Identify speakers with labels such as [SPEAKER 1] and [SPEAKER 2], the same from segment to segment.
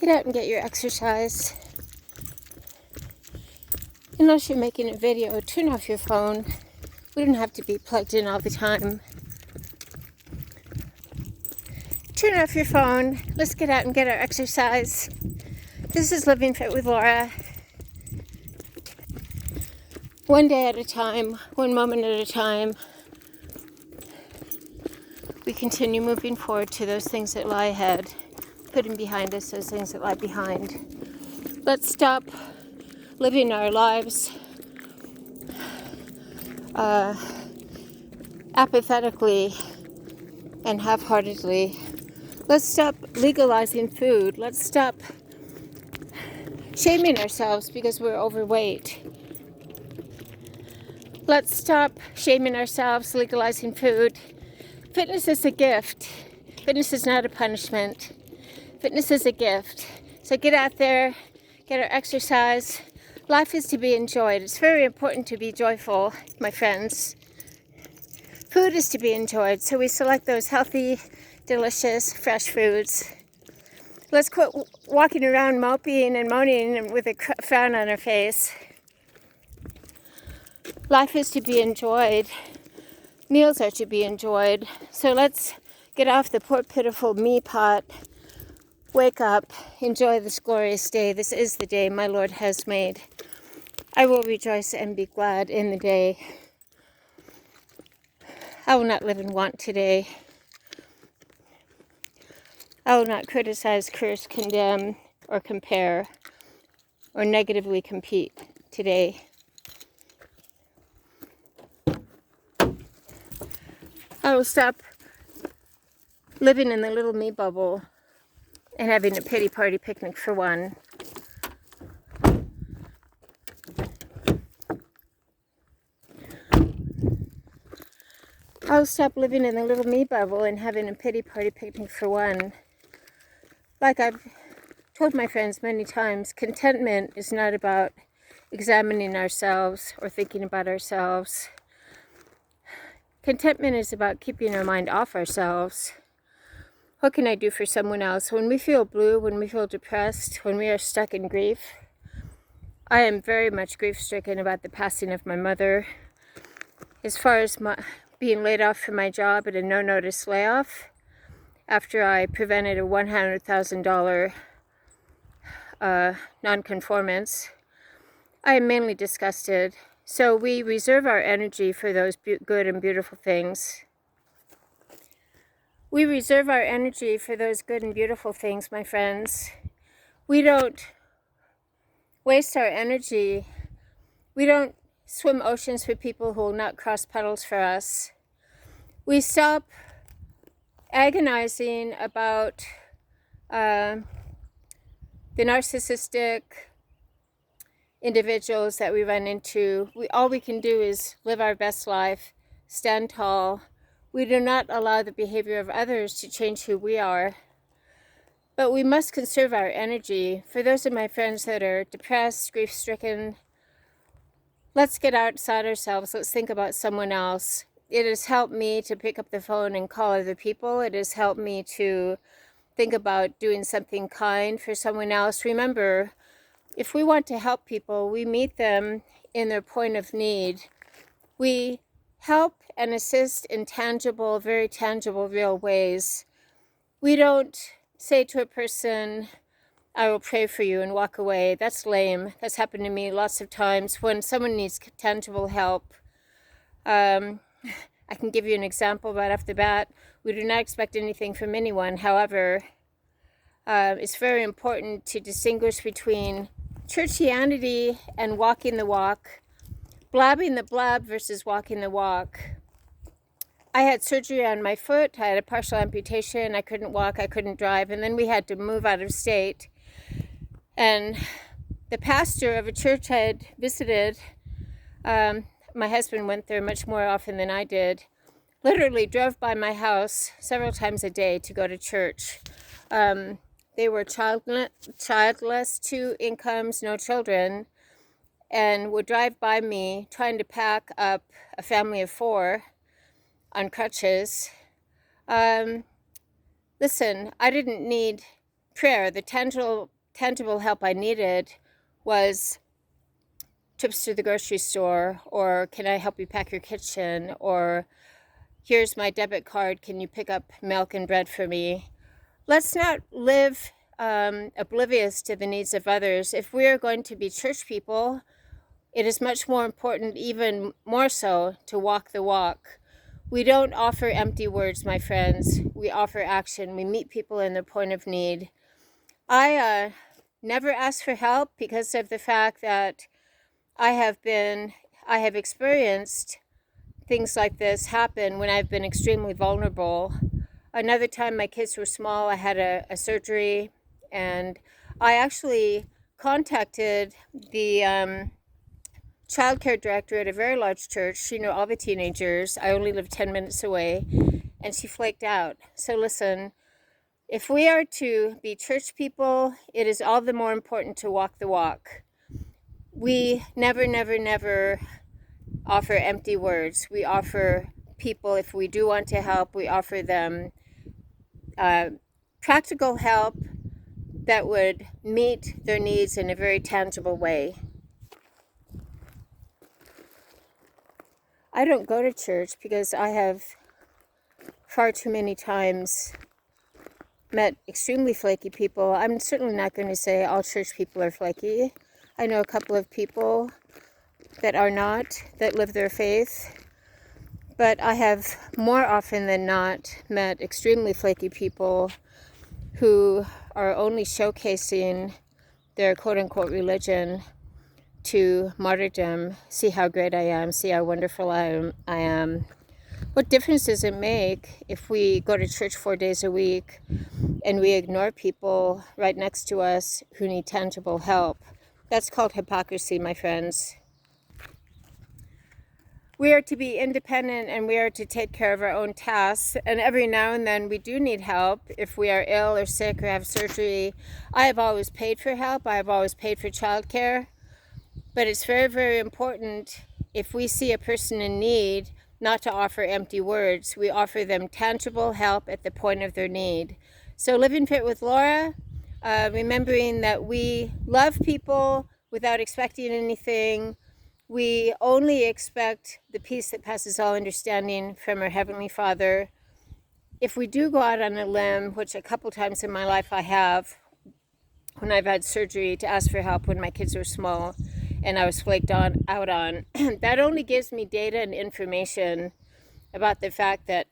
[SPEAKER 1] Get out and get your exercise. Unless you're making a video, turn off your phone. We don't have to be plugged in all the time. Turn off your phone. Let's get out and get our exercise. This is Living Fit with Laura. One day at a time, one moment at a time. We continue moving forward to those things that lie ahead, putting behind us those things that lie behind. Let's stop living our lives apathetically and half-heartedly. Let's stop legalizing food. Let's stop shaming ourselves because we're overweight. Let's stop shaming ourselves, legalizing food. Fitness is a gift. Fitness is not a punishment. Fitness is a gift. So get out there, get our exercise. Life is to be enjoyed. It's very important to be joyful, my friends. Food is to be enjoyed, so we select those healthy, delicious, fresh foods. Let's quit walking around moping and moaning with a frown on our face. Life is to be enjoyed. Meals are to be enjoyed. So let's get off the poor, pitiful me pot. Wake up. Enjoy this glorious day. This is the day my Lord has made. I will rejoice and be glad in the day. I will not live in want today. I will not criticize, curse, condemn, or compare, or negatively compete today. I will stop living in the little me bubble and having a pity party picnic for one. I'll stop living in the little me bubble and having a pity party picnic for one. Like I've told my friends many times, contentment is not about examining ourselves or thinking about ourselves. Contentment is about keeping our mind off ourselves. What can I do for someone else? When we feel blue, when we feel depressed, when we are stuck in grief, I am very much grief-stricken about the passing of my mother. As far as being laid off from my job at a no-notice layoff, after I prevented a $100,000 nonconformance, I am mainly disgusted. So we reserve our energy for those good and beautiful things. We reserve our energy for those good and beautiful things, my friends. We don't waste our energy. We don't swim oceans for people who will not cross puddles for us. We stop agonizing about the narcissistic individuals that we run into. All we can do is live our best life, stand tall. We do not allow the behavior of others to change who we are. But we must conserve our energy. For those of my friends that are depressed, grief-stricken, let's get outside ourselves. Let's think about someone else. It has helped me to pick up the phone and call other people. It has helped me to think about doing something kind for someone else. Remember, if we want to help people, we meet them in their point of need. We help and assist in tangible, very tangible, real ways. We don't say to a person, I will pray for you and walk away. That's lame. That's happened to me lots of times. When someone needs tangible help, I can give you an example right off the bat. We do not expect anything from anyone. However, it's very important to distinguish between churchianity and walking the walk, blabbing the blab versus walking the walk. I had surgery on my foot. I had a partial amputation. I couldn't walk. I couldn't drive. And then we had to move out of state. And the pastor of a church I had visited, my husband went there much more often than I did, literally drove by my house several times a day to go to church. They were childless, 2 incomes, no children, and would drive by me trying to pack up a family of 4 on crutches. Listen, I didn't need prayer. The tangible help I needed was trips to the grocery store, or can I help you pack your kitchen, or here's my debit card, can you pick up milk and bread for me? Let's not live oblivious to the needs of others. If we are going to be church people, it is much more important, even more so, to walk the walk. We don't offer empty words, my friends. We offer action. We meet people in their point of need. I never ask for help because of the fact that I have experienced things like this happen when I've been extremely vulnerable. Another time my kids were small, I had a surgery, and I actually contacted the childcare director at a very large church. She knew all the teenagers. I only lived 10 minutes away, and she flaked out. So listen, if we are to be church people, it is all the more important to walk the walk. We never, never, never offer empty words. We offer people, if we do want to help, we offer them practical help that would meet their needs in a very tangible way. I don't go to church because I have far too many times met extremely flaky people. I'm certainly not going to say all church people are flaky. I know a couple of people that are not, that live their faith. But I have more often than not met extremely flaky people who are only showcasing their quote-unquote religion to martyrdom. See how great I am, see how wonderful I am. What difference does it make if we go to church 4 days a week and we ignore people right next to us who need tangible help? That's called hypocrisy, my friends. We are to be independent and we are to take care of our own tasks. And every now and then we do need help if we are ill or sick or have surgery. I have always paid for help. I have always paid for childcare. But it's very, very important, if we see a person in need, not to offer empty words. We offer them tangible help at the point of their need. So Living Fit with Laura, remembering that we love people without expecting anything. We only expect the peace that passes all understanding from our Heavenly Father. If we do go out on a limb, which a couple times in my life I have, when I've had surgery, to ask for help when my kids were small and I was flaked out on, that only gives me data and information about the fact that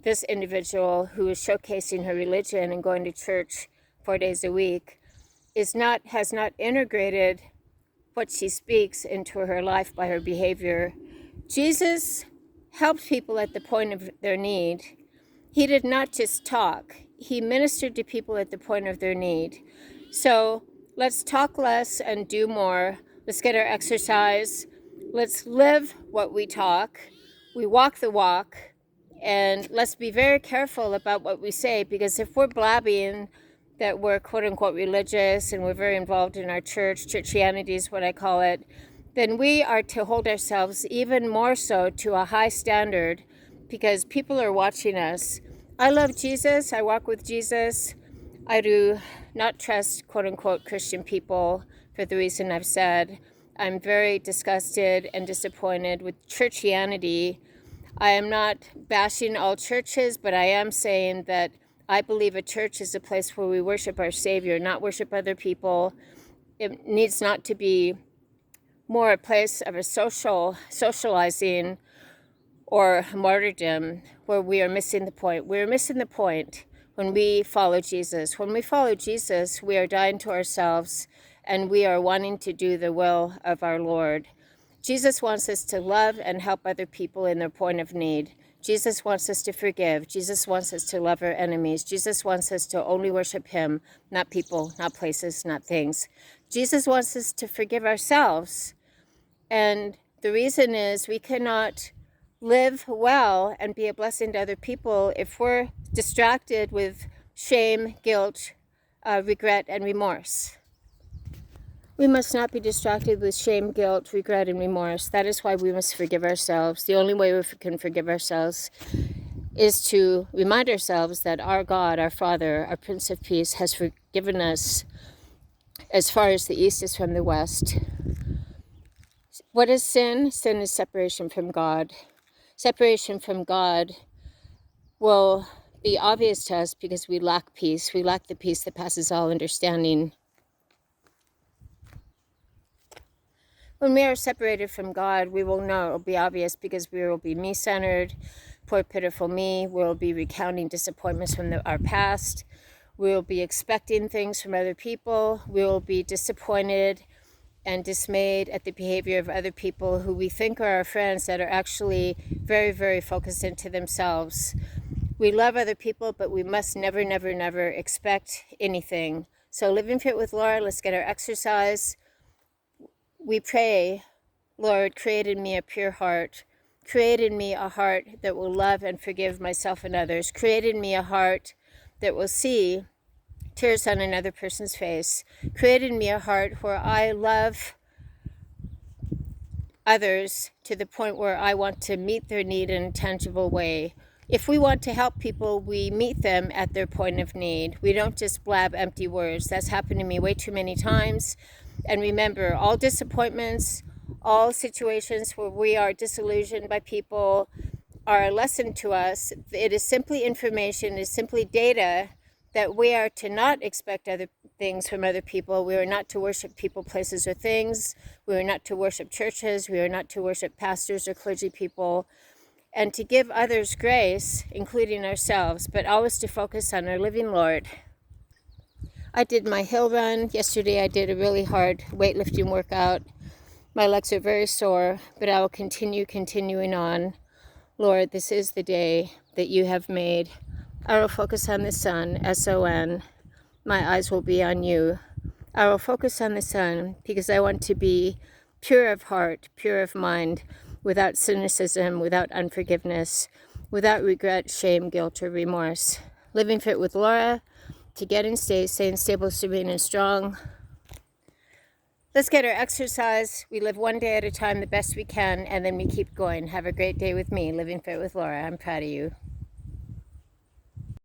[SPEAKER 1] this individual who is showcasing her religion and going to church 4 days a week has not integrated what she speaks into her life by her behavior. Jesus helped people at the point of their need. He did not just talk. He ministered to people at the point of their need. So let's talk less and do more. Let's get our exercise. Let's live what we talk. We walk the walk. And let's be very careful about what we say, because if we're blabbing that we're quote-unquote religious and we're very involved in our church, churchianity is what I call it, then we are to hold ourselves even more so to a high standard, because people are watching us. I love Jesus. I walk with Jesus. I do not trust quote-unquote Christian people for the reason I've said. I'm very disgusted and disappointed with churchianity. I am not bashing all churches, but I am saying that I believe a church is a place where we worship our Savior, not worship other people. It needs not to be more a place of a socializing or martyrdom where we are missing the point. We're missing the point when we follow Jesus. When we follow Jesus, we are dying to ourselves and we are wanting to do the will of our Lord. Jesus wants us to love and help other people in their point of need. Jesus wants us to forgive. Jesus wants us to love our enemies. Jesus wants us to only worship him, not people, not places, not things. Jesus wants us to forgive ourselves. And the reason is we cannot live well and be a blessing to other people if we're distracted with shame, guilt, regret, and remorse. We must not be distracted with shame, guilt, regret, and remorse. That is why we must forgive ourselves. The only way we can forgive ourselves is to remind ourselves that our God, our Father, our Prince of Peace, has forgiven us as far as the east is from the west. What is sin? Sin is separation from God. Separation from God will be obvious to us because we lack peace. We lack the peace that passes all understanding. When we are separated from God, we will know, it will be obvious because we will be me-centered, poor pitiful me. We will be recounting disappointments from our past. We will be expecting things from other people. We will be disappointed and dismayed at the behavior of other people who we think are our friends that are actually very, very focused into themselves. We love other people, but we must never, never, never expect anything. So Living Fit with Laura, let's get our exercise. We pray, Lord, create in me a pure heart. Create in me a heart that will love and forgive myself and others. Create in me a heart that will see tears on another person's face. Create in me a heart where I love others to the point where I want to meet their need in a tangible way. If we want to help people, we meet them at their point of need. We don't just blab empty words. That's happened to me way too many times. And remember, all disappointments, all situations where we are disillusioned by people are a lesson to us. It is simply information, it is simply data that we are to not expect other things from other people. We are not to worship people, places, or things. We are not to worship churches. We are not to worship pastors or clergy people. And to give others grace, including ourselves, but always to focus on our living Lord. I did my hill run. Yesterday I did a really hard weightlifting workout. My legs are very sore, but I will continuing on. Lord, this is the day that you have made. I will focus on the sun, S-O-N. My eyes will be on you. I will focus on the sun because I want to be pure of heart, pure of mind, without cynicism, without unforgiveness, without regret, shame, guilt, or remorse. Living Fit with Laura, to get and stay stable, serene, and strong. Let's get our exercise. We live one day at a time the best we can, and then we keep going. Have a great day with me, Living Fit with Laura. I'm proud of you.